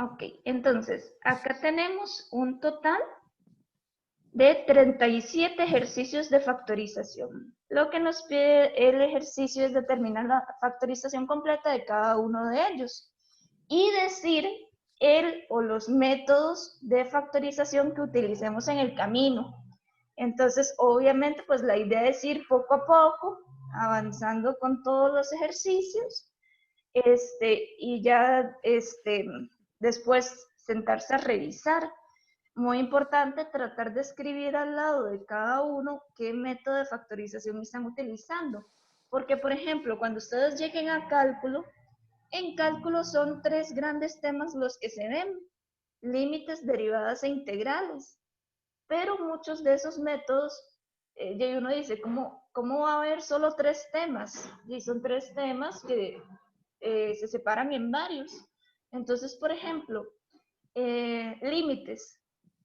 Ok, entonces, acá tenemos un total de 37 ejercicios de factorización. Lo que nos pide el ejercicio es determinar la factorización completa de cada uno de ellos y decir el o los métodos de factorización que utilicemos en el camino. Entonces, obviamente, pues la idea es ir poco a poco, avanzando con todos los ejercicios, y ya después sentarse a revisar. Muy importante tratar de escribir al lado de cada uno qué método de factorización están utilizando. Porque, por ejemplo, cuando ustedes lleguen a cálculo, en cálculo son 3 grandes temas los que se ven: límites, derivadas e integrales. Pero muchos de esos métodos, y uno dice, ¿cómo va a haber solo 3 temas? Y son 3 temas que se separan en varios. Entonces, por ejemplo, límites.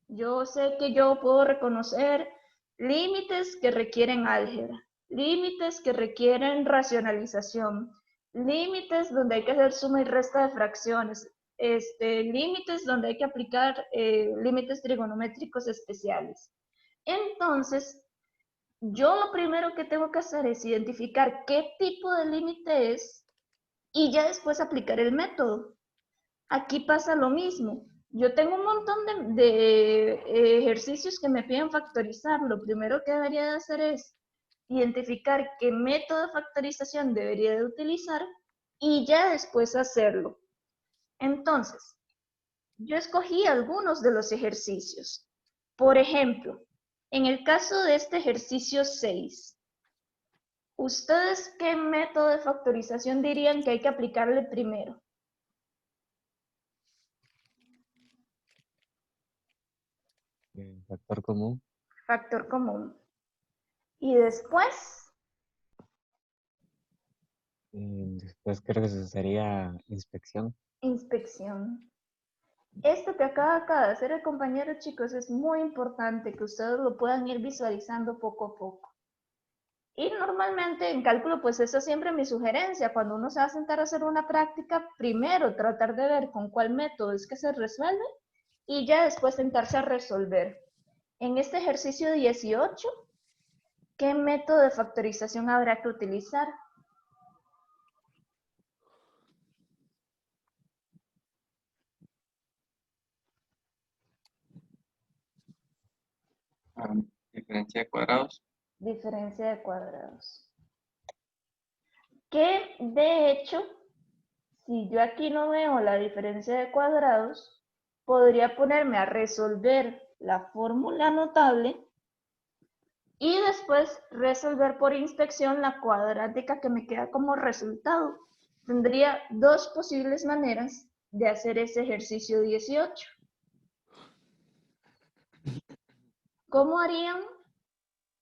Yo sé que yo puedo reconocer límites que requieren álgebra, límites que requieren racionalización, límites donde hay que hacer suma y resta de fracciones, límites donde hay que aplicar límites trigonométricos especiales. Entonces, yo lo primero que tengo que hacer es identificar qué tipo de límite es y ya después aplicar el método. Aquí pasa lo mismo. Yo tengo un montón de ejercicios que me piden factorizar. Lo primero que debería de hacer es identificar qué método de factorización debería de utilizar y ya después hacerlo. Entonces, yo escogí algunos de los ejercicios. Por ejemplo, en el caso de este ejercicio 6, ¿ustedes qué método de factorización dirían que hay que aplicarle primero? Factor común. Factor común. Y después, Después creo que eso sería inspección. inspección. Esto que acaba de hacer el compañero, chicos, es muy importante que ustedes lo puedan ir visualizando poco a poco. Y normalmente en cálculo, pues esa es siempre mi sugerencia. Cuando uno se va a sentar a hacer una práctica, primero tratar de ver con cuál método es que se resuelve y ya después sentarse a resolver. En este ejercicio 18, ¿qué método de factorización habrá que utilizar? Ah, diferencia de cuadrados. Diferencia de cuadrados. Que de hecho, si yo aquí no veo la diferencia de cuadrados, podría ponerme a resolver la fórmula notable y después resolver por inspección la cuadrática que me queda como resultado. Tendría dos posibles maneras de hacer ese ejercicio 18. ¿Cómo harían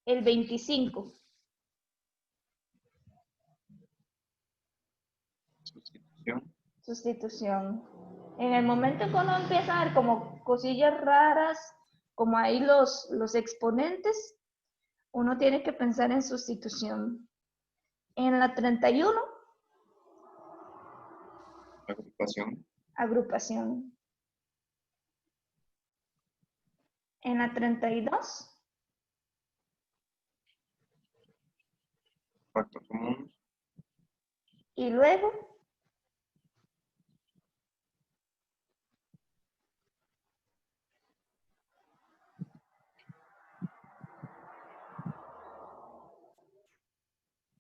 el 25? Sustitución. Sustitución. En el momento que uno empieza a ver como cosillas raras, como ahí los exponentes, uno tiene que pensar en sustitución. En la 31, Agrupación. agrupación. En la 32, Factor común. y luego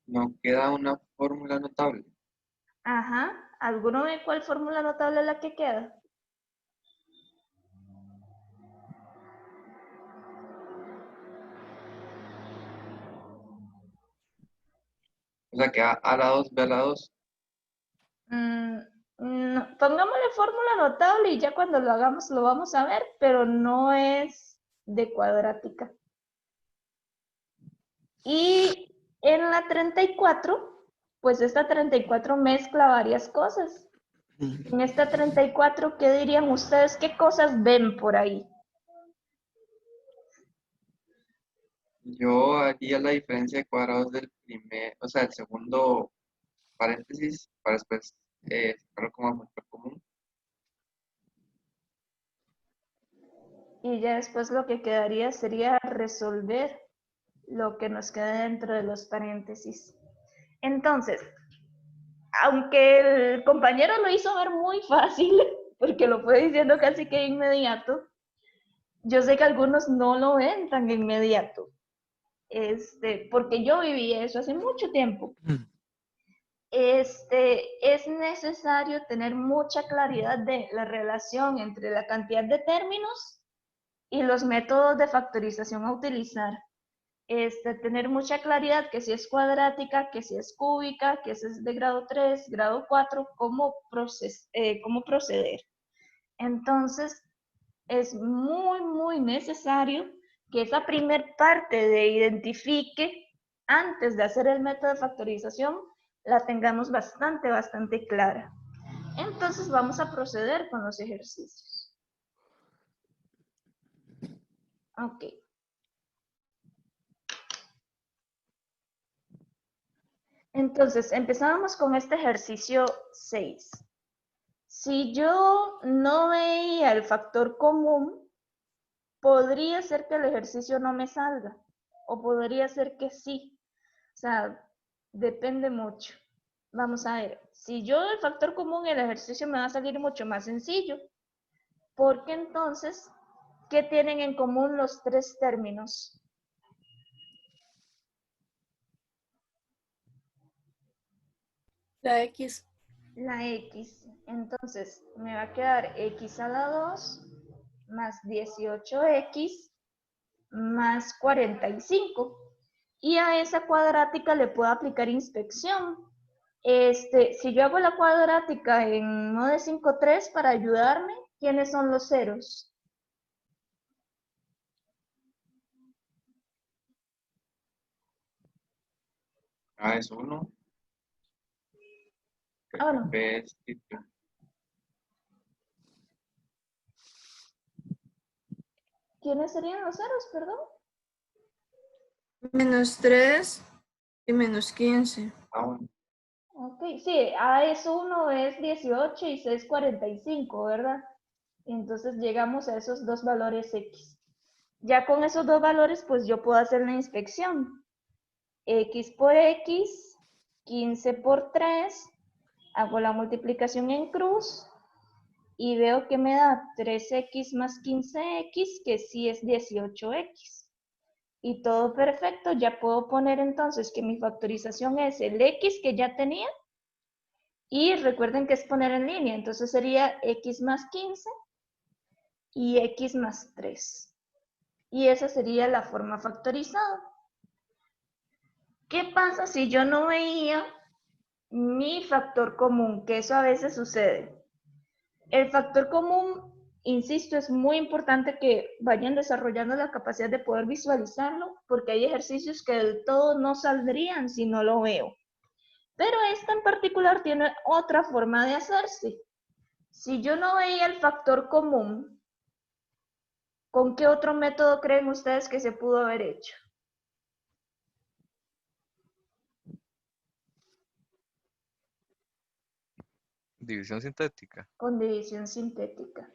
Nos queda una fórmula notable. ajá, ¿alguno ve cuál fórmula notable es la que queda? O sea que A a la 2, B a la 2. Pongámosle fórmula notable y ya cuando lo hagamos lo vamos a ver, pero no es de cuadrática. Y en la 34, pues esta 34 mezcla varias cosas. En esta 34, ¿qué dirían ustedes? ¿Qué cosas ven por ahí? Yo haría la diferencia de cuadrados del primer, o sea, el segundo paréntesis, para después sacarlo como factor común. Y ya después lo que quedaría sería resolver lo que nos queda dentro de los paréntesis. Entonces, aunque el compañero lo hizo ver muy fácil, porque lo fue diciendo casi que inmediato, yo sé que algunos no lo ven tan inmediato, porque yo viví eso hace mucho tiempo. Es necesario tener mucha claridad de la relación entre la cantidad de términos y los métodos de factorización a utilizar. Tener mucha claridad que si es cuadrática, que si es cúbica, que si es de grado 3, grado 4, cómo proceder. Entonces, es muy, muy necesario que esa primer parte de identifique, antes de hacer el método de factorización, la tengamos bastante clara. Entonces, vamos a proceder con los ejercicios. Ok. Entonces, empezábamos con este ejercicio 6. Si yo no veía el factor común, podría ser que el ejercicio no me salga, o podría ser que sí. O sea, depende mucho. Vamos a ver, si yo el factor común, el ejercicio me va a salir mucho más sencillo, porque entonces, ¿qué tienen en común los tres términos? La X. La X. Entonces, me va a quedar X a la 2 más 18X más 45. Y a esa cuadrática le puedo aplicar inspección. Si yo hago la cuadrática en modo de 5-3 para ayudarme, ¿quiénes son los ceros? A es 1. Ah, no. B es 2. ¿Quiénes serían los ceros, perdón? Menos 3 y menos 15. Ah, bueno. Ok, sí, A es 1, es 18 y C es 45, ¿verdad? Entonces llegamos a esos dos valores X. Ya con esos dos valores, pues yo puedo hacer la inspección. X por X, 15 por 3, hago la multiplicación en cruz y veo que me da 3X más 15X, que sí es 18X. Y todo perfecto, ya puedo poner entonces que mi factorización es el X que ya tenía. Y recuerden que es poner en línea, entonces sería X más 15 y X más 3. Y esa sería la forma factorizada. ¿Qué pasa si yo no veía mi factor común? Que eso a veces sucede. El factor común, insisto, es muy importante que vayan desarrollando la capacidad de poder visualizarlo, porque hay ejercicios que del todo no saldrían si no lo veo. Pero esta en particular tiene otra forma de hacerse. Si yo no veía el factor común, ¿con qué otro método creen ustedes que se pudo haber hecho? División sintética. Con división sintética.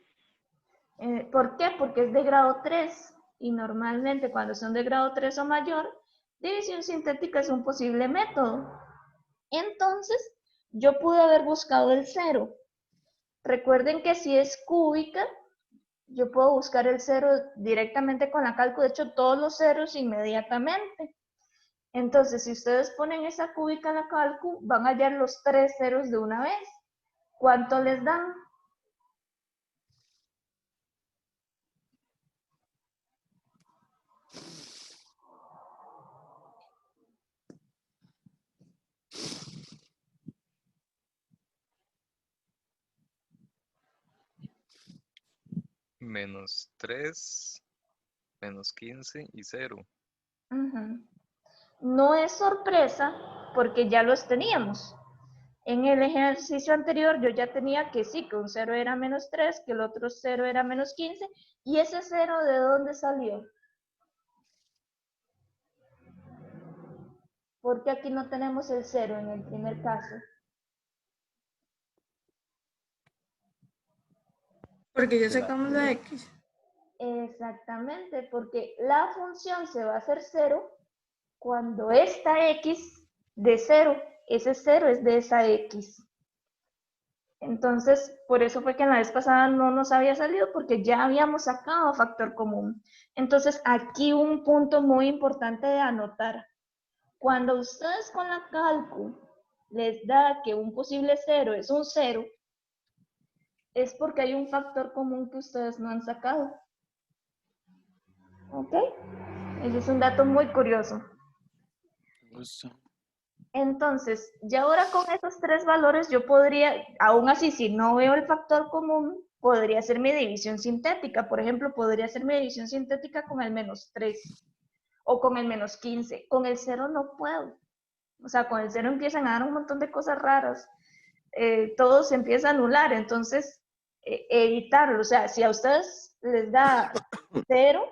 ¿Por qué? Porque es de grado 3 y normalmente cuando son de grado 3 o mayor, división sintética es un posible método. Entonces, yo pude haber buscado el 0. Recuerden que si es cúbica, yo puedo buscar el 0 directamente con la cálculo, de hecho todos los ceros inmediatamente. Entonces, si ustedes ponen esa cúbica en la cálculo, van a hallar los 3 ceros de una vez. ¿Cuánto les dan? Menos 3, menos 15 y 0. No es sorpresa porque ya los teníamos. En el ejercicio anterior yo ya tenía que sí, que un 0 era menos 3, que el otro 0 era menos 15. ¿Y ese 0 de dónde salió? Porque aquí no tenemos el 0 en el primer caso. Porque ya sacamos la X. Exactamente, porque la función se va a hacer 0 cuando esta x de 0, ese 0 es de esa x. Entonces, por eso fue que en la vez pasada no nos había salido, porque ya habíamos sacado factor común. Entonces, aquí un punto muy importante de anotar. Cuando ustedes con la cálculo les da que un posible 0 es un 0, es porque hay un factor común que ustedes no han sacado. ¿Ok? Ese es un dato muy curioso. Entonces, ya ahora con esos tres valores yo podría, aún así, si no veo el factor común, podría hacer mi división sintética. Por ejemplo, podría hacer mi división sintética con el -3 o con el -15. Con el 0 no puedo. O sea, con el 0 empiezan a dar un montón de cosas raras. Todo se empieza a anular. Entonces, evitarlo. O sea, si a ustedes les da 0,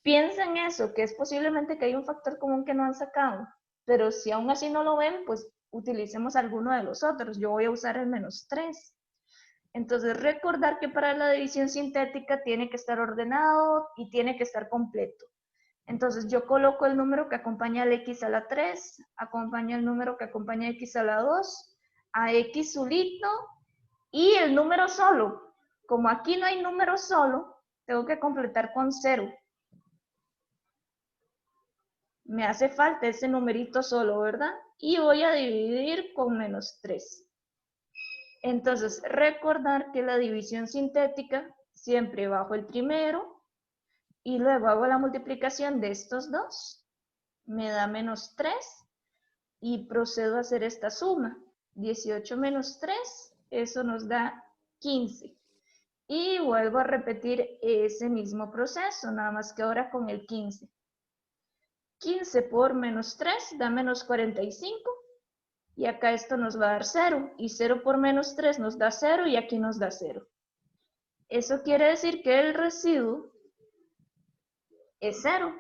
piensen eso, que es posiblemente que hay un factor común que no han sacado. Pero si aún así no lo ven, pues utilicemos alguno de los otros. Yo voy a usar el -3. Entonces, recordar que para la división sintética tiene que estar ordenado y tiene que estar completo. Entonces, yo coloco el número que acompaña al x a la 3, acompaña el número que acompaña a x a la 2, a x solito y el número solo. Como aquí no hay número solo, tengo que completar con 0. Me hace falta ese numerito solo, ¿verdad? Y voy a dividir con -3. Entonces, recordar que la división sintética siempre bajo el primero y luego hago la multiplicación de estos dos. Me da -3 y procedo a hacer esta suma. 18 menos 3, eso nos da 15. Y vuelvo a repetir ese mismo proceso, nada más que ahora con el 15. 15 por -3 da -45. Y acá esto nos va a dar 0. Y 0 por -3 nos da 0 y aquí nos da 0. Eso quiere decir que el residuo es 0.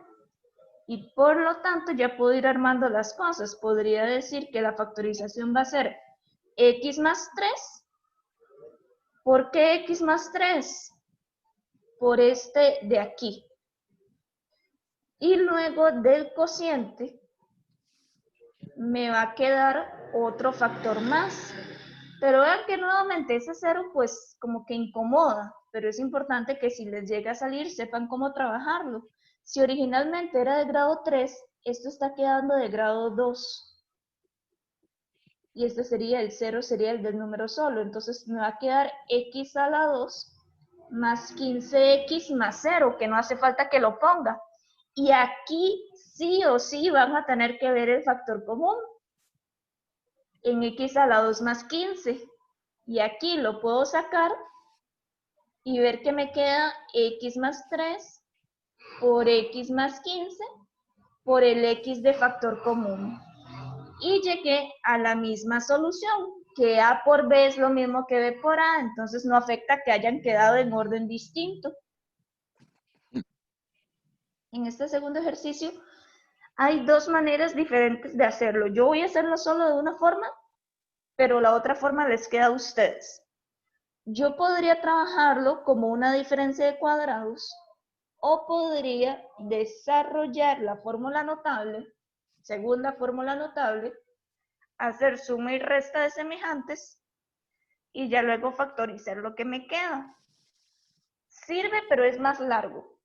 Y por lo tanto ya puedo ir armando las cosas. Podría decir que la factorización va a ser x más 3. ¿Por qué x más 3? Por este de aquí. Y luego del cociente me va a quedar otro factor más. Pero vean que nuevamente ese 0 pues como que incomoda. Pero es importante que si les llega a salir sepan cómo trabajarlo. Si originalmente era de grado 3, esto está quedando de grado 2. Y este sería el 0, sería el del número solo. Entonces me va a quedar x a la 2 más 15x más 0, que no hace falta que lo ponga. Y aquí sí o sí van a tener que ver el factor común. En x a la 2 más 15. Y aquí lo puedo sacar y ver que me queda x más 3 por x más 15 por el x de factor común. Y llegué a la misma solución, que a por b es lo mismo que b por a, entonces no afecta que hayan quedado en orden distinto. En este segundo ejercicio hay dos maneras diferentes de hacerlo. Yo voy a hacerlo solo de una forma, pero la otra forma les queda a ustedes. Yo podría trabajarlo como una diferencia de cuadrados o podría desarrollar la fórmula notable, segunda fórmula notable, hacer suma y resta de semejantes y ya luego factorizar lo que me queda. Sirve, pero es más largo.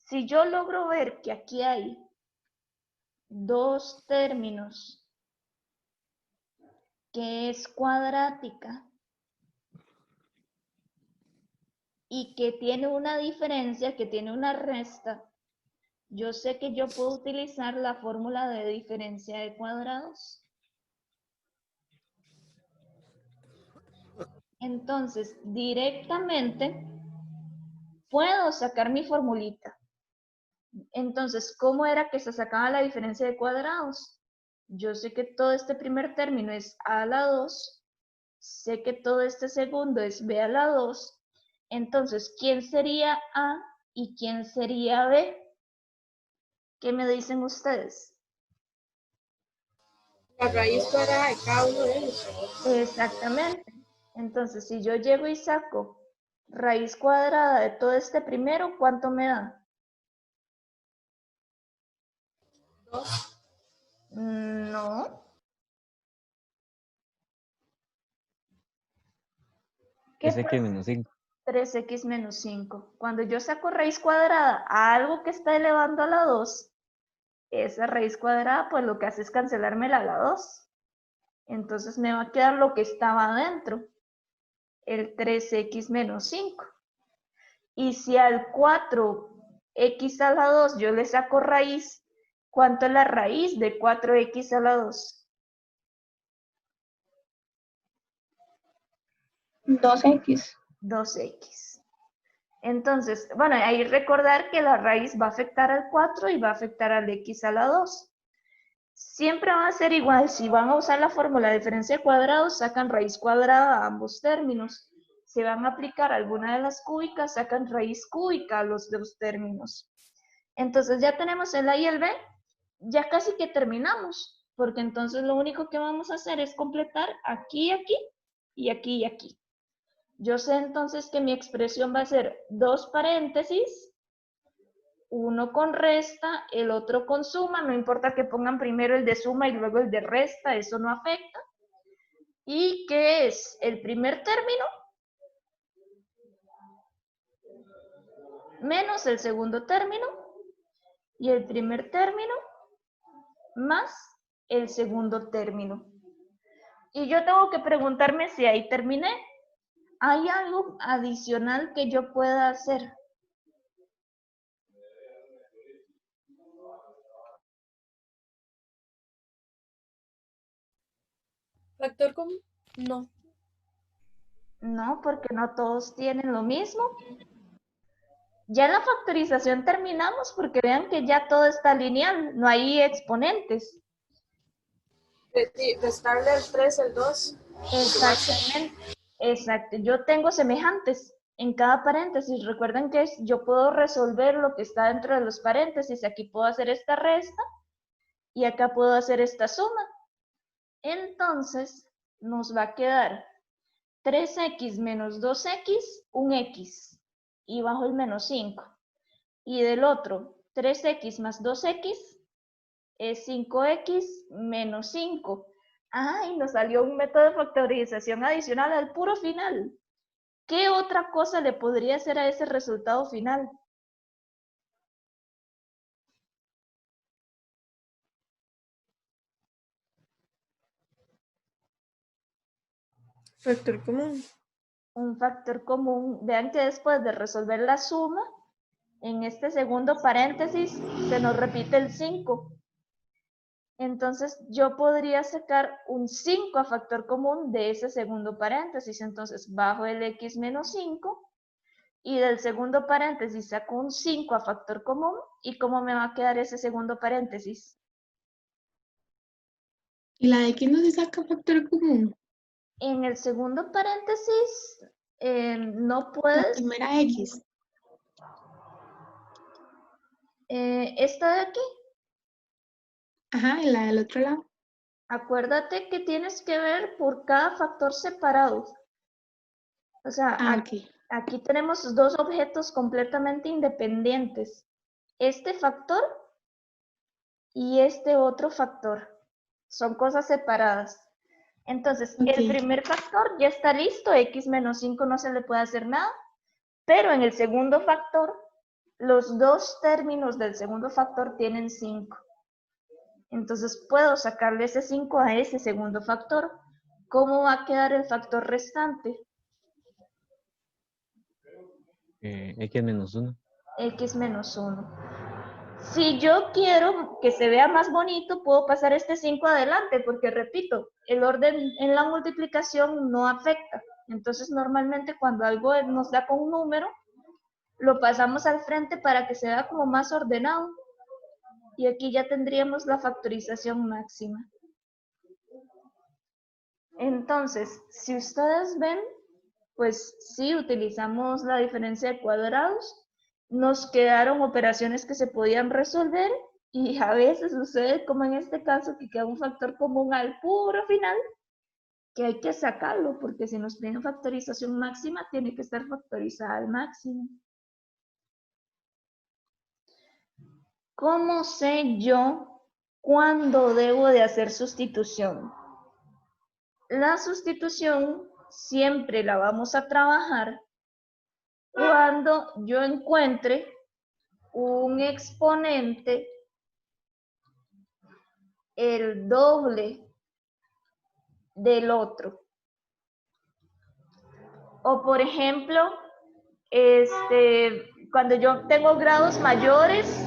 Si yo logro ver que aquí hay dos términos que es cuadrática y que tiene una diferencia, que tiene una resta, yo sé que yo puedo utilizar la fórmula de diferencia de cuadrados. Entonces, directamente puedo sacar mi formulita. Entonces, ¿cómo era que se sacaba la diferencia de cuadrados? Yo sé que todo este primer término es a a la 2, sé que todo este segundo es b a la 2, entonces, ¿quién sería a y quién sería b? ¿Qué me dicen ustedes? La raíz cuadrada de cada uno de ellos. Exactamente. Entonces, si yo llego y saco Raíz cuadrada de todo este primero, ¿cuánto me da? 2. No. ¿Qué 3x menos 5. 3x menos 5. Cuando yo saco raíz cuadrada a algo que está elevando a la 2, esa raíz cuadrada pues lo que hace es cancelarme la 2. Entonces me va a quedar lo que estaba adentro, el 3x menos 5. Y si al 4x a la 2 yo le saco raíz, ¿cuánto es la raíz de 4x a la 2? 2x. 2x. Entonces, bueno, ahí recordar que la raíz va a afectar al 4 y va a afectar al x a la 2. Siempre va a ser igual, si van a usar la fórmula de diferencia de cuadrados, sacan raíz cuadrada a ambos términos. Si van a aplicar alguna de las cúbicas, sacan raíz cúbica a los dos términos. Entonces ya tenemos el A y el B, ya casi que terminamos, porque entonces lo único que vamos a hacer es completar aquí, aquí, y aquí, y aquí. Yo sé entonces que mi expresión va a ser 2 paréntesis, uno con resta, el otro con suma, no importa que pongan primero el de suma y luego el de resta, eso no afecta. ¿Y qué es? El primer término menos el segundo término y el primer término más el segundo término. Y yo tengo que preguntarme si ahí terminé. ¿Hay algo adicional que yo pueda hacer? ¿Factor común? No. No, porque no todos tienen lo mismo. Ya en la factorización terminamos porque vean que ya todo está lineal, no hay exponentes. Restarle el 3, el 2. Exactamente. Exacto. Yo tengo semejantes en cada paréntesis. Recuerden que yo puedo resolver lo que está dentro de los paréntesis. Aquí puedo hacer esta resta y acá puedo hacer esta suma. Entonces, nos va a quedar 3x menos 2x, un x, y bajo el menos 5. Y del otro, 3x más 2x es 5x menos 5. ¡Ay! Nos salió un método de factorización adicional al puro final. ¿Qué otra cosa le podría hacer a ese resultado final? Factor común. Un factor común. Vean que después de resolver la suma, en este segundo paréntesis se nos repite el 5. Entonces yo podría sacar un 5 a factor común de ese segundo paréntesis. Entonces bajo el x menos 5 y del segundo paréntesis saco un 5 a factor común. ¿Y cómo me va a quedar ese segundo paréntesis? ¿Y la de x no se saca factor común? En el segundo paréntesis no La puedes. primera x. Esta de aquí. Ajá, y la del otro lado. Acuérdate que tienes que ver por cada factor separado. O sea, Ok. aquí tenemos dos objetos completamente independientes. Este factor y este otro factor. Son cosas separadas. Entonces, Ok. el primer factor ya está listo, x menos 5 no se le puede hacer nada, pero en el segundo factor, los dos términos del segundo factor tienen 5. Entonces, puedo sacarle ese 5 a ese segundo factor. ¿Cómo va a quedar el factor restante? X menos 1. X menos 1. Si yo quiero que se vea más bonito, puedo pasar este 5 adelante, porque repito, el orden en la multiplicación no afecta. Entonces, normalmente cuando algo nos da con un número, lo pasamos al frente para que se vea como más ordenado. Y aquí ya tendríamos la factorización máxima. Entonces, si ustedes ven, pues sí, utilizamos la diferencia de cuadrados. Nos quedaron operaciones que se podían resolver y a veces sucede como en este caso que queda un factor común al puro final que hay que sacarlo, porque si nos piden factorización máxima, tiene que estar factorizada al máximo. ¿Cómo sé yo cuándo debo de hacer sustitución? La sustitución siempre la vamos a trabajar cuando yo encuentre un exponente el doble del otro. O por ejemplo, cuando yo tengo grados mayores,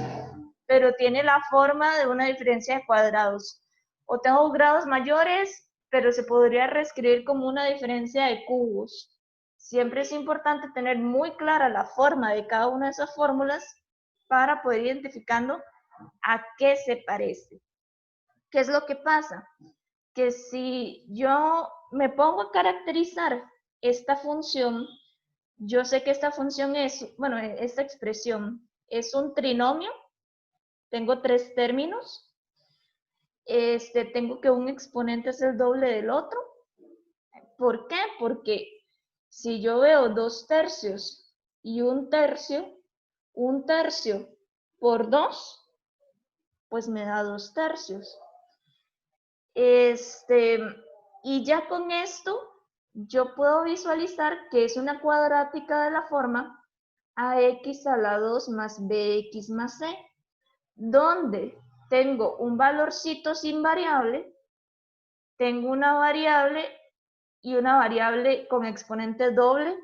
pero tiene la forma de una diferencia de cuadrados. O tengo grados mayores, pero se podría reescribir como una diferencia de cubos. Siempre es importante tener muy clara la forma de cada una de esas fórmulas para poder ir identificando a qué se parece. ¿Qué es lo que pasa? Que si yo me pongo a caracterizar esta función, yo sé que esta función es, bueno, esta expresión es un trinomio, tengo tres términos, tengo que un exponente es el doble del otro. ¿Por qué? Porque si yo veo 2/3 y 1/3 por 2, pues me da 2/3. Y ya con esto, yo puedo visualizar que es una cuadrática de la forma ax a la 2 más bx más c, donde tengo un valorcito sin variable, tengo una variable y una variable con exponente doble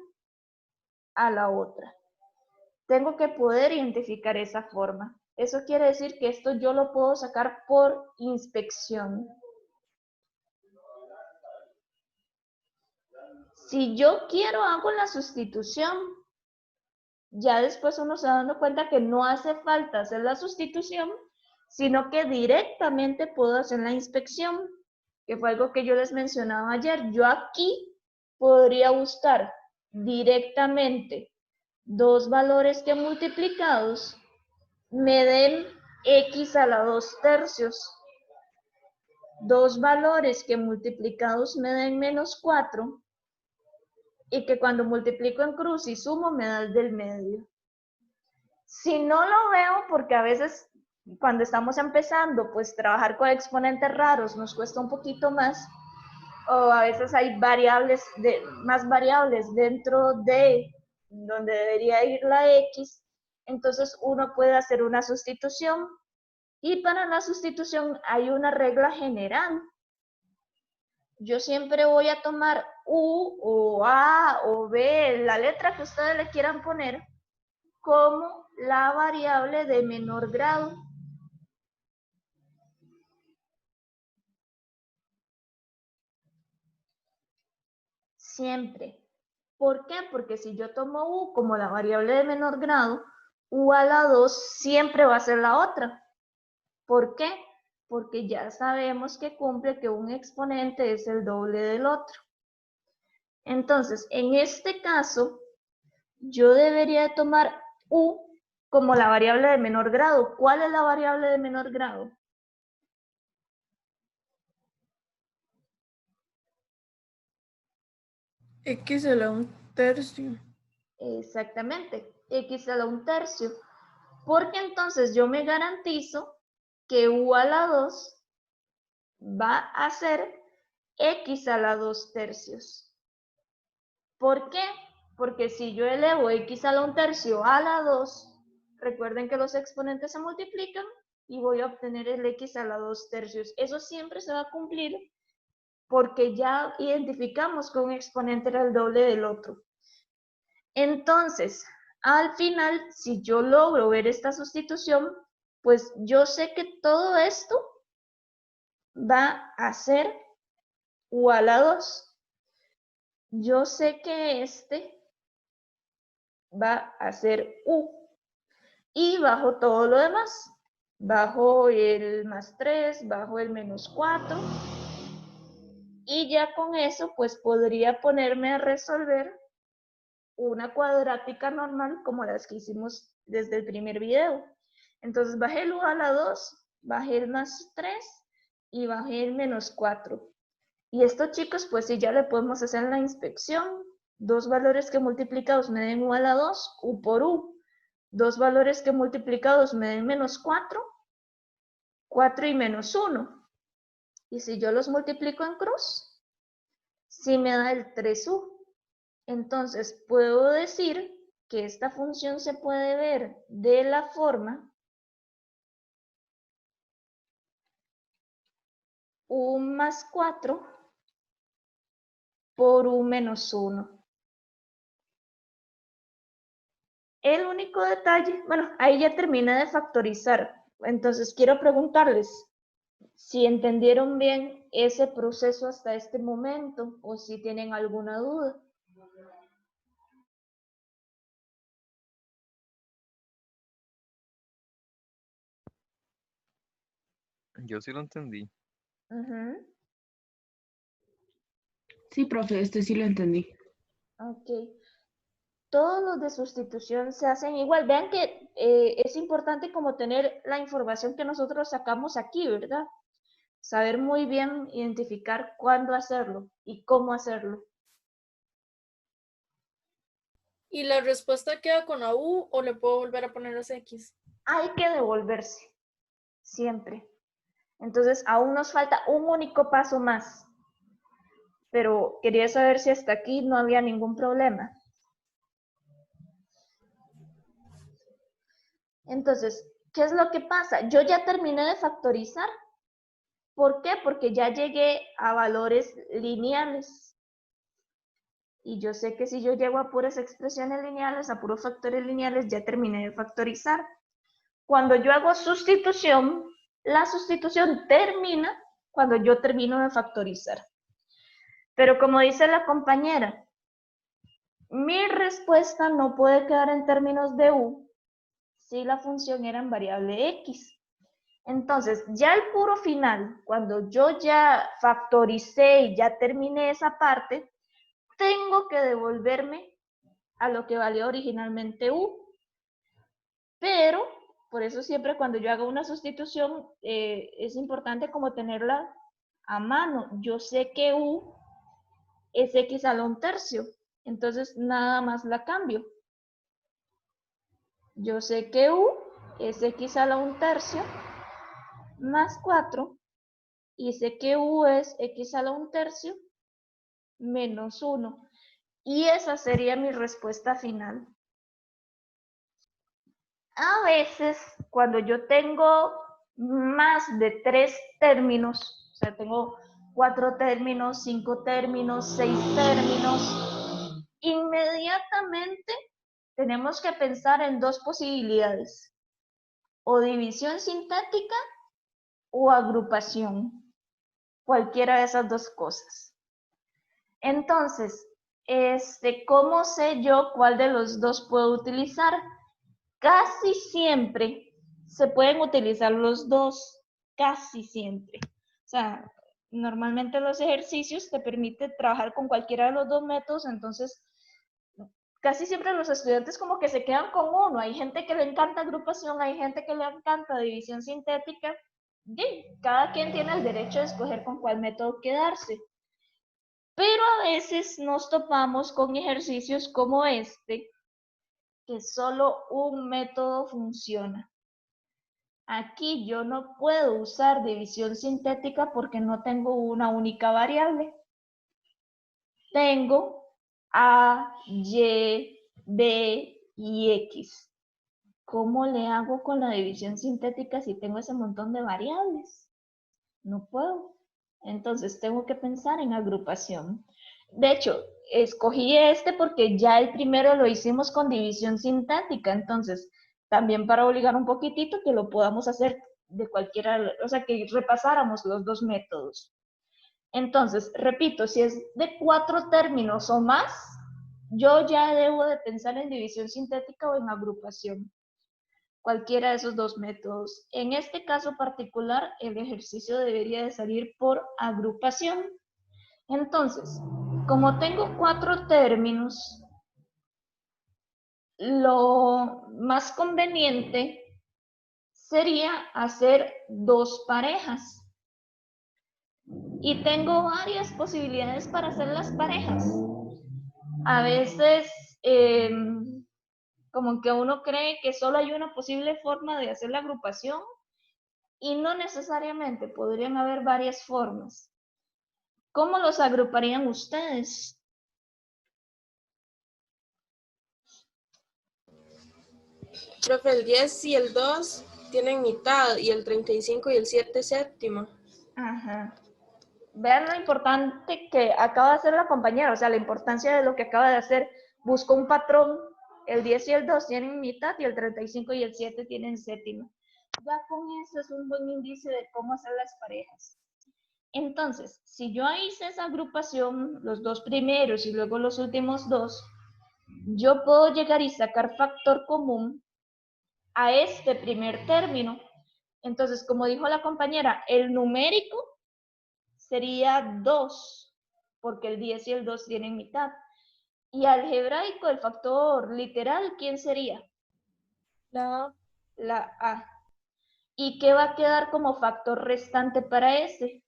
a la otra. Tengo que poder identificar esa forma. Eso quiere decir que esto yo lo puedo sacar por inspección. Si yo quiero hago la sustitución, ya después uno se va dando cuenta que no hace falta hacer la sustitución, sino que directamente puedo hacer la inspección, que fue algo que yo les mencionaba ayer. Yo aquí podría buscar directamente dos valores que multiplicados me den x a la 2/3, dos valores que multiplicados me den -4, y que cuando multiplico en cruz y sumo me da el del medio. Si no lo veo, porque a veces cuando estamos empezando, pues trabajar con exponentes raros nos cuesta un poquito más, o a veces hay más variables dentro de donde debería ir la x, entonces uno puede hacer una sustitución, y para la sustitución hay una regla general. Yo siempre voy a tomar U o A o B, la letra que ustedes le quieran poner, como la variable de menor grado. Siempre. ¿Por qué? Porque si yo tomo U como la variable de menor grado, U a la 2 siempre va a ser la otra. ¿Por qué? Porque ya sabemos que cumple que un exponente es el doble del otro. Entonces, en este caso, yo debería tomar U como la variable de menor grado. ¿Cuál es la variable de menor grado? X a la 1/3. Exactamente, x a la 1/3. Porque entonces yo me garantizo que U a la 2 va a ser x a la 2/3. ¿Por qué? Porque si yo elevo x a la 1/3 a la 2, recuerden que los exponentes se multiplican y voy a obtener el x a la 2/3. Eso siempre se va a cumplir porque ya identificamos que un exponente era el doble del otro. Entonces, al final, si yo logro ver esta sustitución, pues yo sé que todo esto va a ser U a la 2. Yo sé que este va a ser U. Y bajo todo lo demás. Bajo el +3, bajo el -4. Y ya con eso, pues podría ponerme a resolver una cuadrática normal como las que hicimos desde el primer video. Entonces bajé el U a la 2, bajé el +3 y bajé el -4. Y estos chicos, pues sí, ya le podemos hacer la inspección. Dos valores que multiplicados me den igual a 2, u por u. Dos valores que multiplicados me den menos 4, 4 y menos 1. Y si yo los multiplico en cruz, sí me da el 3u. Entonces, puedo decir que esta función se puede ver de la forma u más 4 por u menos 1. El único detalle, bueno, ahí ya terminé de factorizar. Entonces, quiero preguntarles si entendieron bien ese proceso hasta este momento o si tienen alguna duda. Yo sí lo entendí. Ujú. Sí, profe, este sí lo entendí. Ok. Todos los de sustitución se hacen igual. Vean que es importante como tener la información que nosotros sacamos aquí, ¿verdad? Saber muy bien identificar cuándo hacerlo y cómo hacerlo. ¿Y la respuesta queda con la U o le puedo volver a poner los X? Hay que devolverse, siempre. Entonces, aún nos falta un único paso más. Pero quería saber si hasta aquí no había ningún problema. Entonces, ¿qué es lo que pasa? Yo ya terminé de factorizar. ¿Por qué? Porque ya llegué a valores lineales. Y yo sé que si yo llego a puras expresiones lineales, a puros factores lineales, ya terminé de factorizar. Cuando yo hago sustitución, la sustitución termina cuando yo termino de factorizar. Pero como dice la compañera, mi respuesta no puede quedar en términos de u si la función era en variable x. Entonces, ya el puro final, cuando yo ya factoricé y ya terminé esa parte, tengo que devolverme a lo que valió originalmente u. Pero, por eso siempre cuando yo hago una sustitución, es importante como tenerla a mano. Yo sé que u es x a la 1/3, entonces nada más la cambio. Yo sé que u es x a la 1/3 más 4 y sé que u es x a la 1/3 menos 1. Y esa sería mi respuesta final. A veces, cuando yo tengo más de 3 términos, o sea, tengo 4 términos, 5 términos, 6 términos, inmediatamente tenemos que pensar en dos posibilidades, o división sintáctica o agrupación, cualquiera de esas dos cosas. Entonces, ¿cómo sé yo cuál de los dos puedo utilizar? Casi siempre se pueden utilizar los dos, casi siempre. O sea, normalmente los ejercicios te permiten trabajar con cualquiera de los dos métodos, entonces casi siempre los estudiantes como que se quedan con uno. Hay gente que le encanta agrupación, hay gente que le encanta división sintética. Y cada quien tiene el derecho de escoger con cuál método quedarse. Pero a veces nos topamos con ejercicios como este, que solo un método funciona. Aquí yo no puedo usar división sintética porque no tengo una única variable. Tengo A, Y, B y X. ¿Cómo le hago con la división sintética si tengo ese montón de variables? No puedo. Entonces tengo que pensar en agrupación. De hecho, escogí este porque ya el primero lo hicimos con división sintática, entonces también para obligar un poquitito que lo podamos hacer de cualquiera, o sea, que repasáramos los dos métodos. Entonces, repito, si es de 4 términos o más, yo ya debo de pensar en división sintética o en agrupación. Cualquiera de esos dos métodos. En este caso particular, el ejercicio debería de salir por agrupación. Entonces, como tengo 4 términos, lo más conveniente sería hacer 2 parejas. Y tengo varias posibilidades para hacer las parejas. A veces, como que uno cree que solo hay una posible forma de hacer la agrupación y no necesariamente, podrían haber varias formas. ¿Cómo los agruparían ustedes? Profe, el 10 y el 2 tienen mitad y el 35 y el 7 séptima. Ajá. Vean lo importante que acaba de hacer la compañera, o sea, la importancia de lo que acaba de hacer. Buscó un patrón, el 10 y el 2 tienen mitad y el 35 y el 7 tienen séptima. Ya con eso es un buen indicio de cómo hacer las parejas. Entonces, si yo hice esa agrupación, los dos primeros y luego los últimos dos, yo puedo llegar y sacar factor común a este primer término. Entonces, como dijo la compañera, el numérico sería 2, porque el 10 y el 2 tienen mitad. Y algebraico, el factor literal, ¿quién sería? La La A. ¿Y qué va a quedar como factor restante para ese?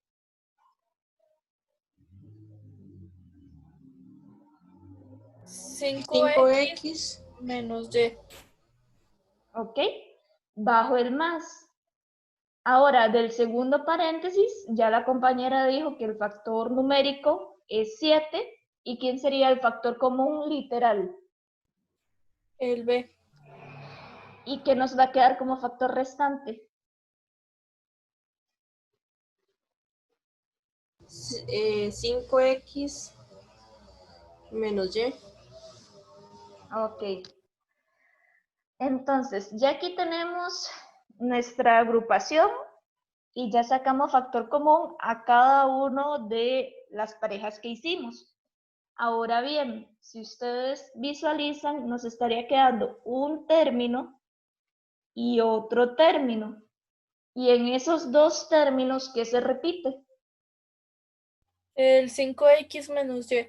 5x 5x menos y. ¿Ok? Bajo el más. Ahora, del segundo paréntesis, ya la compañera dijo que el factor numérico es 7. ¿Y quién sería el factor común literal? El b. ¿Y qué nos va a quedar como factor restante? 5x menos y. Ok. Entonces, ya aquí tenemos nuestra agrupación y ya sacamos factor común a cada uno de las parejas que hicimos. Ahora bien, si ustedes visualizan, nos estaría quedando un término y otro término. Y en esos dos términos, ¿qué se repite? El 5x menos y.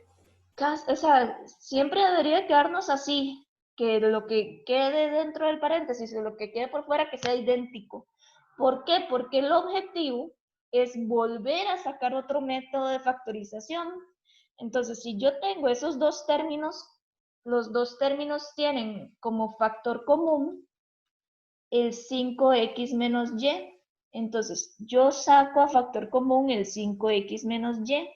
O sea, siempre debería quedarnos así, que lo que quede dentro del paréntesis y lo que quede por fuera que sea idéntico. ¿Por qué? Porque el objetivo es volver a sacar otro método de factorización. Entonces, si yo tengo esos dos términos, los dos términos tienen como factor común el 5x menos y. Entonces, yo saco a factor común el 5x menos y.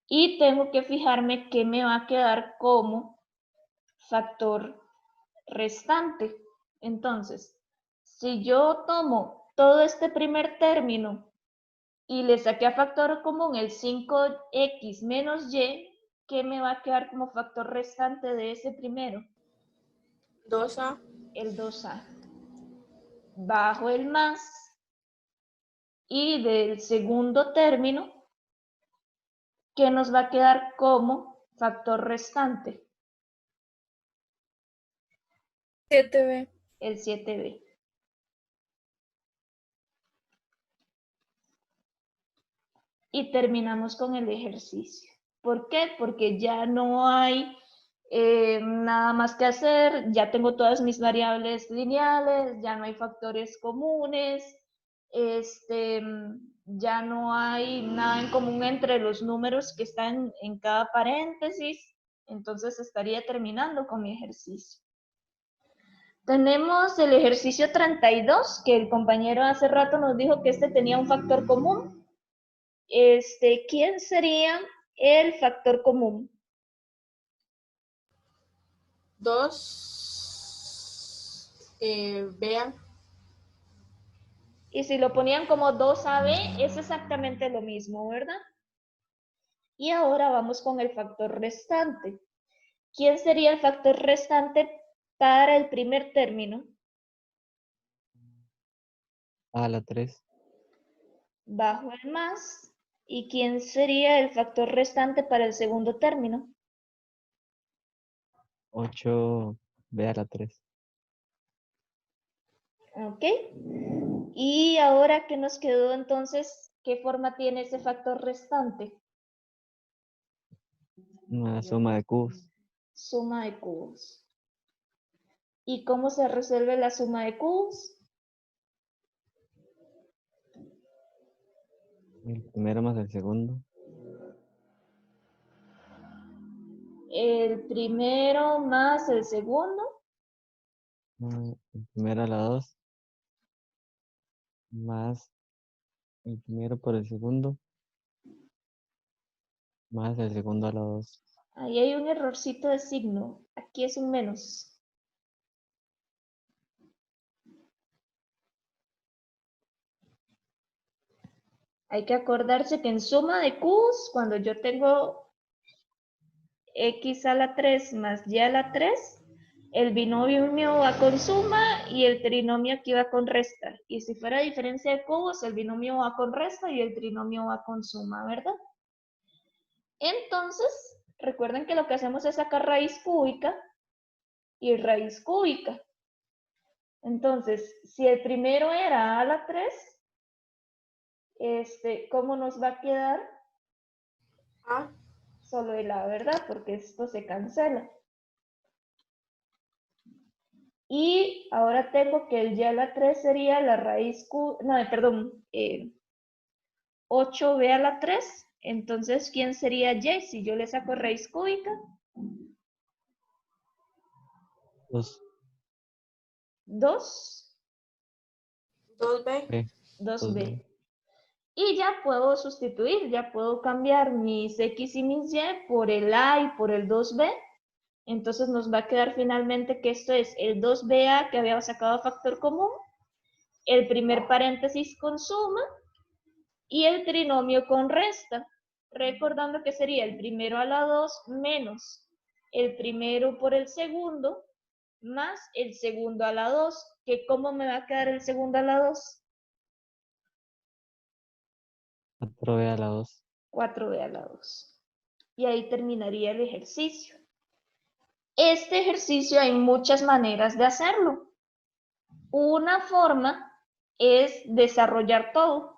Y tengo que fijarme qué me va a quedar como factor restante. Entonces, si yo tomo todo este primer término y le saqué a factor común el 5x menos y, ¿qué me va a quedar como factor restante de ese primero? 2a. El 2a. Bajo el más y del segundo término, ¿qué nos va a quedar como factor restante? 7b. El 7b. Y terminamos con el ejercicio. ¿Por qué? Porque ya no hay nada más que hacer, ya tengo todas mis variables lineales, ya no hay factores comunes, ya no hay nada en común entre los números que están en cada paréntesis, entonces estaría terminando con mi ejercicio. Tenemos el ejercicio 32, que el compañero hace rato nos dijo que este tenía un factor común. ¿Quién sería el factor común? 2b. Y si lo ponían como 2AB, es exactamente lo mismo, ¿verdad? Y ahora vamos con el factor restante. ¿Quién sería el factor restante para el primer término? A a la 3. Bajo el más. ¿Y quién sería el factor restante para el segundo término? 8b a la 3. ¿Ok? Y ahora, ¿qué nos quedó entonces? ¿Qué forma tiene ese factor restante? Una suma de cubos. Suma de cubos. ¿Y cómo se resuelve la suma de cubos? El primero más el segundo. El primero más el segundo. El primero a la 2. Más el primero por el segundo. Más el segundo a la 2. Ahí hay un errorcito de signo. Aquí es un menos. Hay que acordarse que en suma de q's, cuando yo tengo x a la 3 más y a la 3, el binomio va con suma y el trinomio aquí va con resta. Y si fuera diferencia de cubos, el binomio va con resta y el trinomio va con suma, ¿verdad? Entonces, recuerden que lo que hacemos es sacar raíz cúbica y raíz cúbica. Entonces, si el primero era a la 3, ¿cómo nos va a quedar? A. Solo el a, ¿verdad? Porque esto se cancela. Y ahora tengo que el y a la 3 sería la raíz cúbica, no, perdón, 8b a la 3. Entonces, ¿quién sería y? Si yo le saco raíz cúbica. 2. 2, 2B. B. 2b. Y ya puedo sustituir, ya puedo cambiar mis x y mis y por el a y por el 2b. Entonces nos va a quedar finalmente que esto es el 2ba que habíamos sacado factor común, el primer paréntesis con suma y el trinomio con resta. Recordando que sería el primero a la 2 menos el primero por el segundo más el segundo a la 2. ¿Que cómo me va a quedar el segundo a la 2? 4B a la 2. 4b a la 2. Y ahí terminaría el ejercicio. Este ejercicio hay muchas maneras de hacerlo. Una forma es desarrollar todo.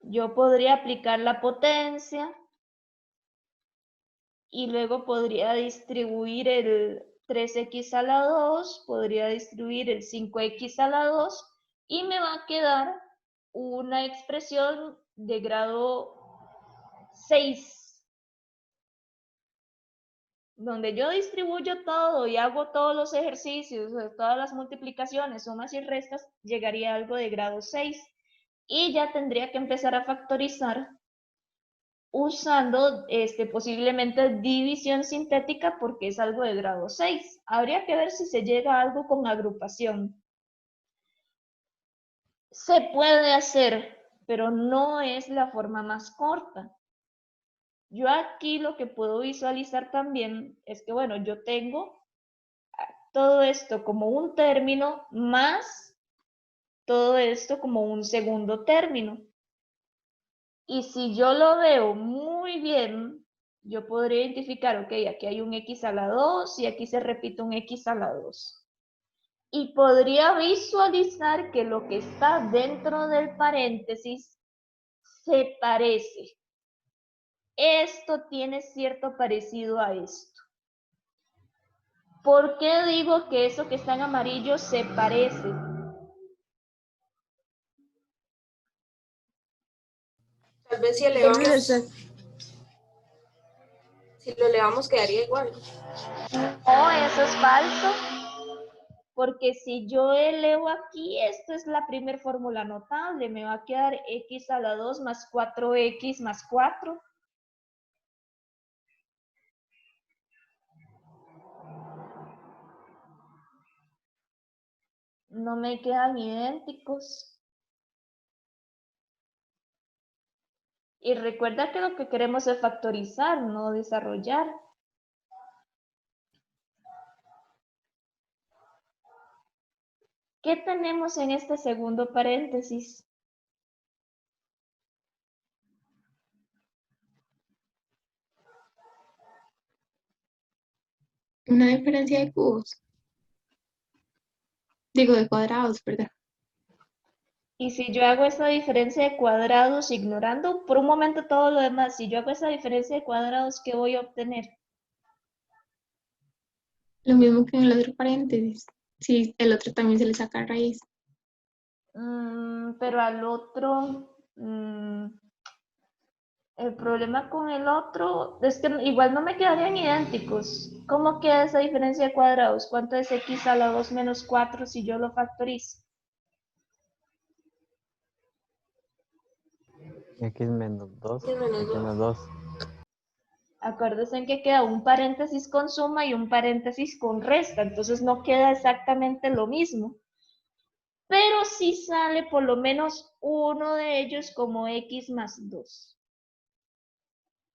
Yo podría aplicar la potencia y luego podría distribuir el 3x a la 2, podría distribuir el 5x a la 2 y me va a quedar una expresión de grado 6. Donde yo distribuyo todo y hago todos los ejercicios, todas las multiplicaciones, sumas y restas, llegaría a algo de grado 6. Y ya tendría que empezar a factorizar usando posiblemente división sintética porque es algo de grado 6. Habría que ver si se llega a algo con agrupación. Se puede hacer, pero no es la forma más corta. Yo aquí lo que puedo visualizar también es que, bueno, yo tengo todo esto como un término más todo esto como un segundo término. Y si yo lo veo muy bien, yo podría identificar, ok, aquí hay un x a la 2 y aquí se repite un x a la 2. Y podría visualizar que lo que está dentro del paréntesis se parece. Esto tiene cierto parecido a esto. ¿Por qué digo que eso que está en amarillo se parece? Tal vez si elevamos, si lo elevamos quedaría igual. No, eso es falso. Porque si yo elevo aquí, esto es la primera fórmula notable, me va a quedar x a la 2 más 4x más 4. No me quedan idénticos. Y recuerda que lo que queremos es factorizar, no desarrollar. ¿Qué tenemos en este segundo paréntesis? Una diferencia de cubos. Digo, de cuadrados, ¿verdad? Y si yo hago esa diferencia de cuadrados, ignorando por un momento todo lo demás, si yo hago esa diferencia de cuadrados, ¿qué voy a obtener? Lo mismo que en el otro paréntesis. Sí, el otro también se le saca raíz. Pero al otro, el problema con el otro es que igual no me quedarían idénticos. ¿Cómo queda esa diferencia de cuadrados? ¿Cuánto es x a la 2 menos 4 si yo lo factorizo? X menos 2. X menos X dos. menos 2. Acuérdense en que queda un paréntesis con suma y un paréntesis con resta, entonces no queda exactamente lo mismo. Pero sí sale por lo menos uno de ellos como x más 2.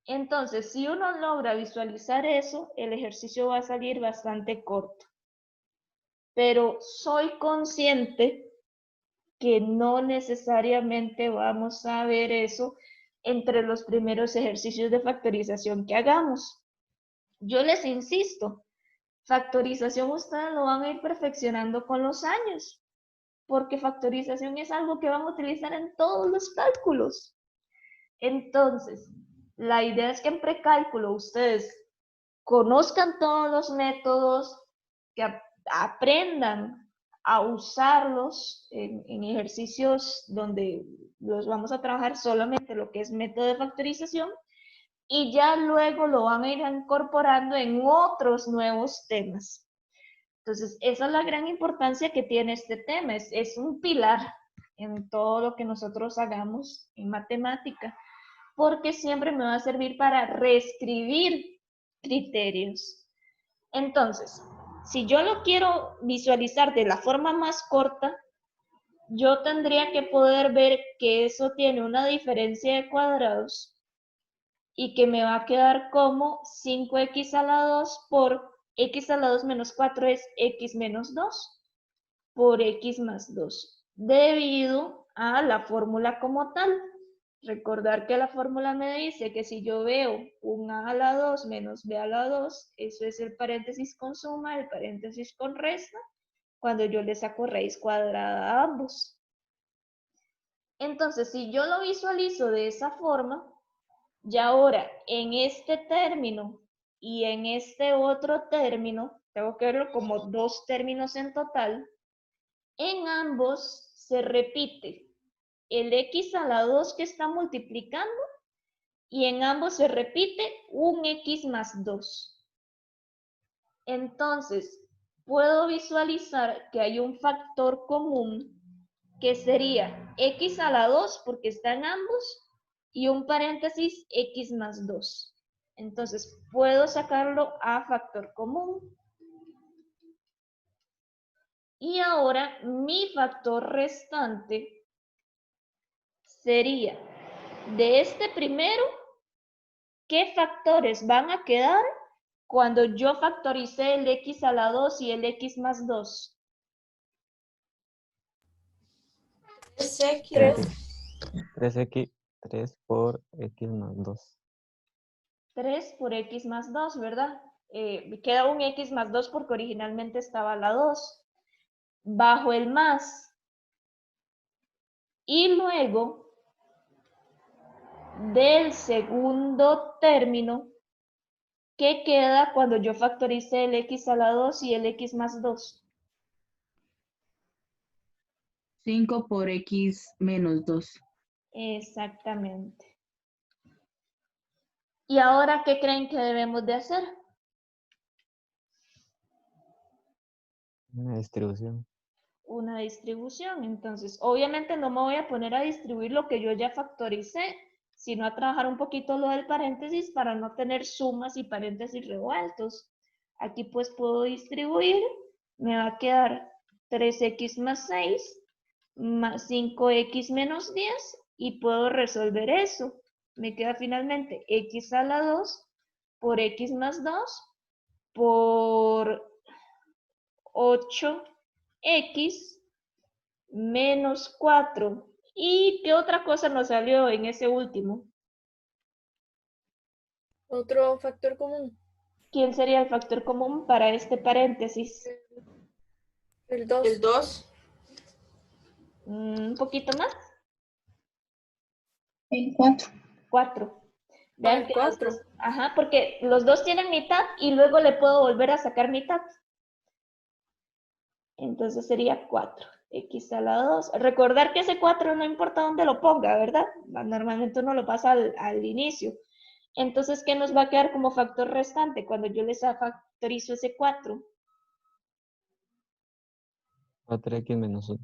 Entonces, si uno logra visualizar eso, el ejercicio va a salir bastante corto. Pero soy consciente que no necesariamente vamos a ver eso entre los primeros ejercicios de factorización que hagamos. Yo les insisto, factorización ustedes lo van a ir perfeccionando con los años, porque factorización es algo que van a utilizar en todos los cálculos. Entonces, la idea es que en precálculo ustedes conozcan todos los métodos, que aprendan a usarlos en ejercicios donde los vamos a trabajar solamente lo que es método de factorización y ya luego lo van a ir incorporando en otros nuevos temas. Entonces, esa es la gran importancia que tiene este tema, es un pilar en todo lo que nosotros hagamos en matemática, porque siempre me va a servir para reescribir criterios. Entonces, si yo lo quiero visualizar de la forma más corta, yo tendría que poder ver que eso tiene una diferencia de cuadrados y que me va a quedar como 5x a la 2 por x a la 2 menos 4 es x menos 2 por x más 2, debido a la fórmula como tal. Recordar que la fórmula me dice que si yo veo un a la 2 menos b a la 2, eso es el paréntesis con suma, el paréntesis con resta, cuando yo le saco raíz cuadrada a ambos. Entonces, si yo lo visualizo de esa forma, ya ahora en este término y en este otro término, tengo que verlo como dos términos en total, en ambos se repite el x a la 2 que está multiplicando y en ambos se repite un x más 2. Entonces, puedo visualizar que hay un factor común que sería x a la 2 porque está en ambos y un paréntesis x más 2. Entonces, puedo sacarlo a factor común. Y ahora mi factor restante sería de este primero, ¿qué factores van a quedar cuando yo factoricé el x a la 2 y el x más 2? 3x. 3x, 3 por x más 2. 3 por x más 2, ¿verdad? Queda un x más 2 porque originalmente estaba la 2. Bajo el más. Y luego, del segundo término, ¿qué queda cuando yo factorice el x a la 2 y el x más 2? 5 por x menos 2. Exactamente. ¿Y ahora qué creen que debemos de hacer? Una distribución. Una distribución. Entonces, obviamente no me voy a poner a distribuir lo que yo ya factoricé, sino a trabajar un poquito lo del paréntesis para no tener sumas y paréntesis revueltos. Aquí pues puedo distribuir, me va a quedar 3x más 6 más 5x menos 10 y puedo resolver eso. Me queda finalmente x a la 2 por x más 2 por 8x menos 4. ¿Y qué otra cosa nos salió en ese último? Otro factor común. ¿Quién sería el factor común para este paréntesis? El 2. El 2. Un poquito más. El 4. 4. Vean El que 4. ajá, porque los dos tienen mitad y luego le puedo volver a sacar mitad. Entonces sería 4. x a la 2. Recordar que ese 4 no importa dónde lo ponga, ¿verdad? Normalmente uno lo pasa al inicio. Entonces, ¿qué nos va a quedar como factor restante cuando yo les factorizo ese 4? 4x menos 1.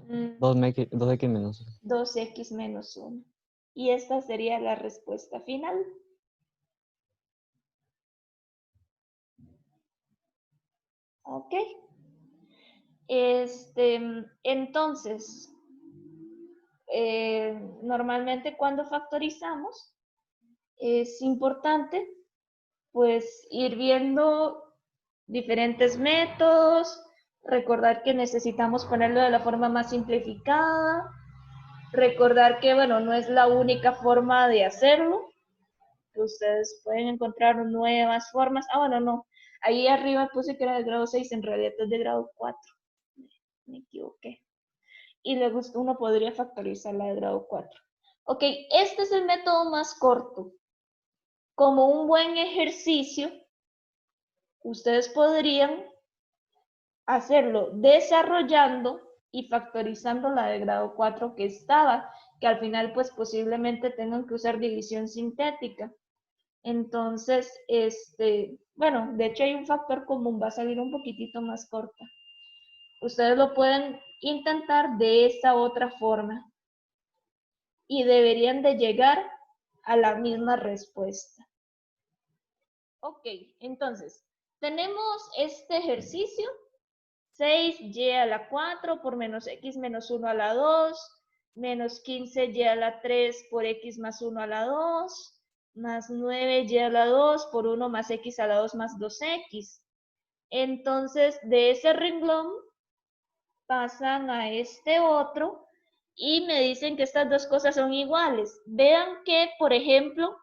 Mm, 2x menos 1. 2x menos 1. Y esta sería la respuesta final. Ok. Entonces, normalmente cuando factorizamos, es importante pues ir viendo diferentes métodos, recordar que necesitamos ponerlo de la forma más simplificada, recordar que, bueno, no es la única forma de hacerlo, que ustedes pueden encontrar nuevas formas. Ah, bueno, no, ahí arriba puse que era de grado 6, en realidad es de grado 4, me equivoqué. Y luego uno podría factorizar la de grado 4. Ok, este es el método más corto. Como un buen ejercicio, ustedes podrían hacerlo desarrollando y factorizando la de grado 4 que estaba, que al final pues posiblemente tengan que usar división sintética. Entonces, bueno, de hecho hay un factor común, va a salir un poquitito más corta. Ustedes lo pueden intentar de esta otra forma y deberían de llegar a la misma respuesta. Ok, entonces, tenemos este ejercicio, 6y a la 4 por menos x menos 1 a la 2, menos 15y a la 3 por x más 1 a la 2, más 9y a la 2 por 1 más x a la 2 más 2x. Entonces, de ese renglón pasan a este otro y me dicen que estas dos cosas son iguales. Vean que, por ejemplo,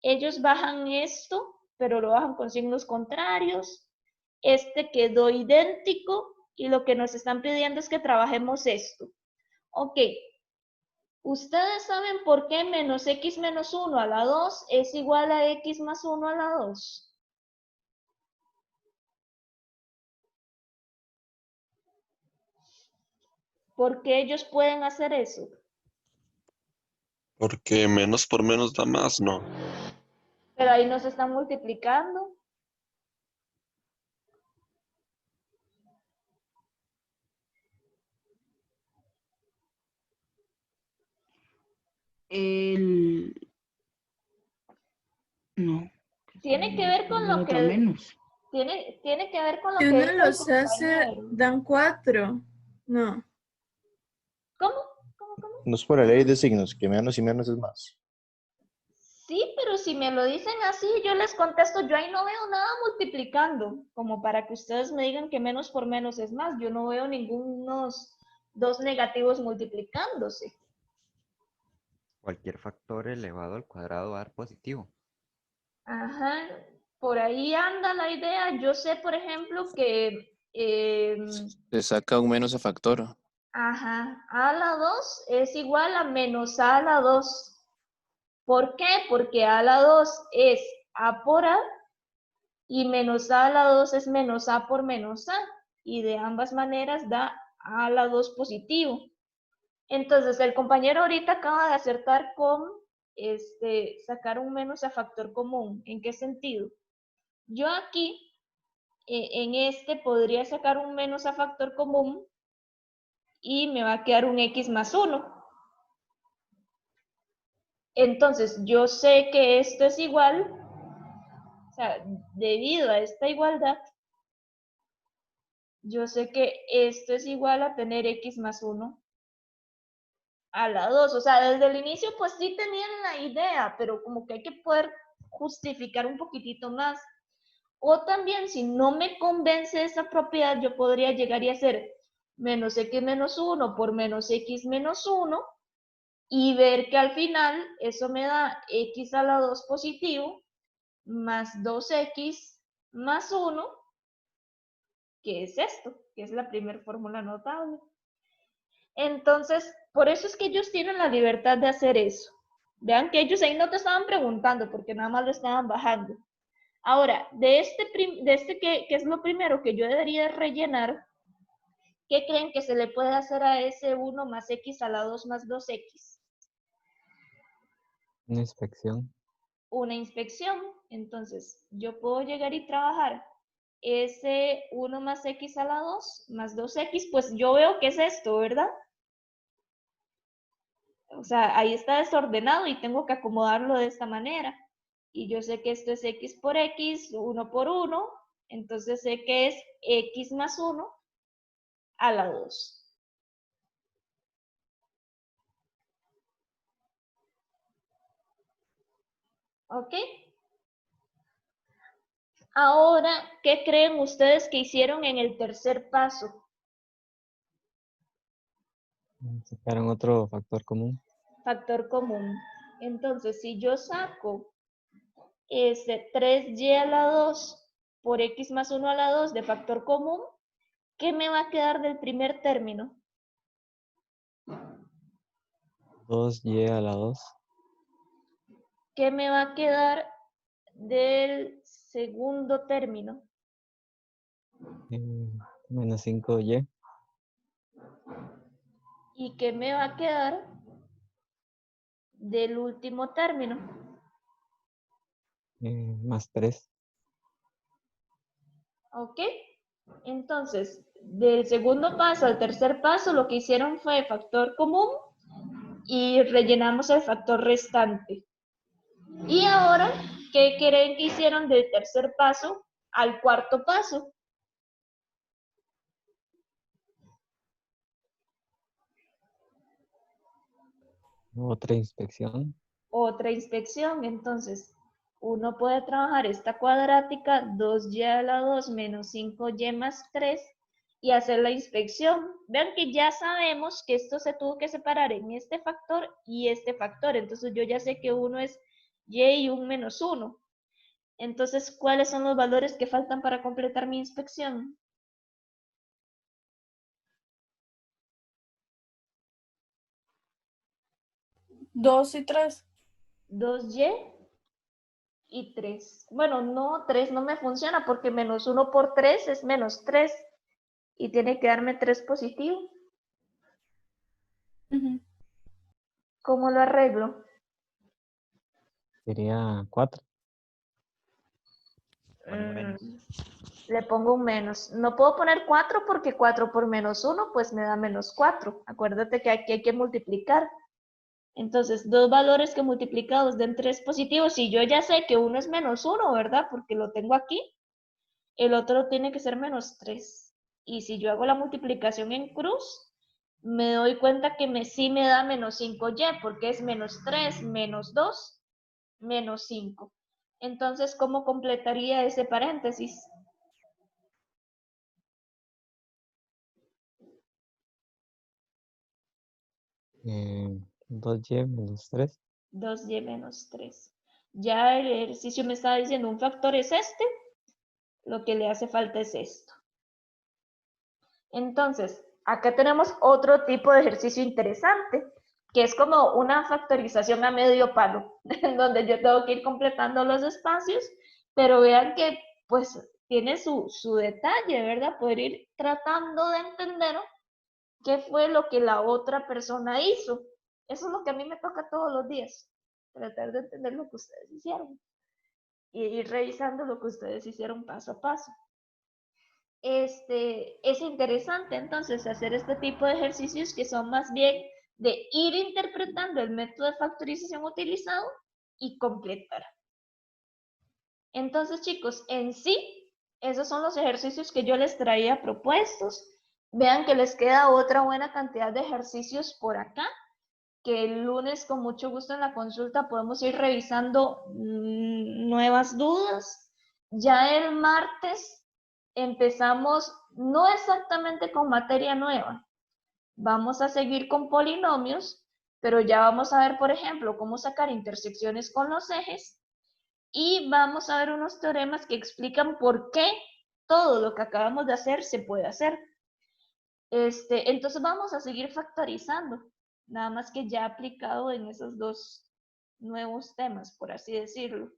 ellos bajan esto, pero lo bajan con signos contrarios. Este quedó idéntico y lo que nos están pidiendo es que trabajemos esto. Ok, ¿ustedes saben por qué menos x menos 1 a la 2 es igual a x más 1 a la 2? ¿Por qué ellos pueden hacer eso? Porque menos por menos da más, ¿no? Pero ahí nos están multiplicando. No. Tiene que ver con lo Otro que... menos. Tiene que ver con lo Si que uno dijo el los hace, compañero. dan 4. No. ¿Cómo? No es por la ley de signos, que menos y menos es más. Sí, pero si me lo dicen así, yo les contesto, yo ahí no veo nada multiplicando, como para que ustedes me digan que menos por menos es más. Yo no veo ningunos dos negativos multiplicándose. Cualquier factor elevado al cuadrado va a dar positivo. Ajá, por ahí anda la idea. Yo sé, por ejemplo, que... Se saca un menos a factor. Ajá, a a la 2 es igual a menos a la 2. ¿Por qué? Porque a la 2 es a por a y menos a la 2 es menos a por menos a. Y de ambas maneras da a la 2 positivo. Entonces, el compañero ahorita acaba de acertar con sacar un menos a factor común. ¿En qué sentido? Yo aquí, en este, podría sacar un menos a factor común y me va a quedar un x más 1. Entonces, yo sé que esto es igual, o sea, debido a esta igualdad, yo sé que esto es igual a tener x más 1 a la 2. O sea, desde el inicio pues sí tenían la idea, pero como que hay que poder justificar un poquitito más. O también, si no me convence esa propiedad, yo podría llegar y hacer menos x menos 1 por menos x menos 1 y ver que al final eso me da x a la 2 positivo más 2x más 1, que es esto, que es la primera fórmula notable. Entonces, por eso es que ellos tienen la libertad de hacer eso. Vean que ellos ahí no te estaban preguntando, porque nada más lo estaban bajando. Ahora, de este que es lo primero que yo debería rellenar, ¿qué creen que se le puede hacer a ese 1 más x a la 2 más 2x? Una inspección. Una inspección. Entonces, yo puedo llegar y trabajar ese 1 más x a la 2 más 2x, pues yo veo que es esto, ¿verdad? O sea, ahí está desordenado y tengo que acomodarlo de esta manera. Y yo sé que esto es x por x, 1 por 1, entonces sé que es x más 1 a la 2. ¿Ok? Ahora, ¿qué creen ustedes que hicieron en el tercer paso? Sacaron otro factor común. Factor común. Entonces, si yo saco 3y a la 2 por x más 1 a la 2 de factor común, ¿qué me va a quedar del primer término? 2y a la 2. ¿Qué me va a quedar del segundo término? Menos 5y. ¿Y qué me va a quedar del último término? Más 3. ¿Ok? Entonces, del segundo paso al tercer paso, lo que hicieron fue factor común y rellenamos el factor restante. Y ahora, ¿qué creen que hicieron del tercer paso al cuarto paso? Otra inspección. Otra inspección. Entonces, uno puede trabajar esta cuadrática, 2y a la 2 menos 5y más 3, y hacer la inspección. Vean que ya sabemos que esto se tuvo que separar en este factor y este factor. Entonces, yo ya sé que uno es y y un menos 1. Entonces, ¿cuáles son los valores que faltan para completar mi inspección? 2 y 3. 2y y 3. Bueno, no, 3 no me funciona porque menos 1 por 3 es menos 3 y tiene que darme 3 positivo. ¿Cómo lo arreglo? Sería 4. Le pongo un menos. No puedo poner 4 porque 4 por menos 1 pues me da menos 4. Acuérdate que aquí hay que multiplicar. Entonces, dos valores que multiplicados den 3 positivos. Y yo ya sé que uno es menos 1, ¿verdad? Porque lo tengo aquí. El otro tiene que ser menos 3. Y si yo hago la multiplicación en cruz, me doy cuenta que sí me da menos 5y, porque es menos 3, menos 2, menos 5. Entonces, ¿cómo completaría ese paréntesis? Eh, 2y menos 3. 2y menos 3. Ya el ejercicio me está diciendo un factor es este, lo que le hace falta es esto. Entonces, acá tenemos otro tipo de ejercicio interesante, que es como una factorización a medio palo, en donde yo tengo que ir completando los espacios, pero vean que pues tiene su detalle, ¿verdad? Poder ir tratando de entender qué fue lo que la otra persona hizo. Eso es lo que a mí me toca todos los días, tratar de entender lo que ustedes hicieron y ir revisando lo que ustedes hicieron paso a paso. Es interesante entonces hacer este tipo de ejercicios que son más bien de ir interpretando el método de factorización utilizado y completar. Entonces, chicos, en sí, esos son los ejercicios que yo les traía propuestos. Vean que les queda otra buena cantidad de ejercicios por acá, que el lunes con mucho gusto en la consulta podemos ir revisando nuevas dudas. Ya el martes empezamos no exactamente con materia nueva. Vamos a seguir con polinomios, pero ya vamos a ver, por ejemplo, cómo sacar intersecciones con los ejes y vamos a ver unos teoremas que explican por qué todo lo que acabamos de hacer se puede hacer. Entonces vamos a seguir factorizando, nada más que ya aplicado en esos dos nuevos temas, por así decirlo.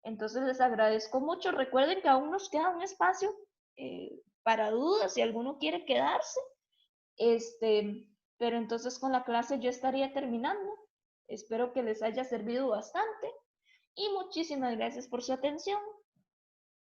Entonces les agradezco mucho. Recuerden que aún nos queda un espacio para dudas si alguno quiere quedarse. Pero entonces con la clase yo estaría terminando. Espero que les haya servido bastante y muchísimas gracias por su atención.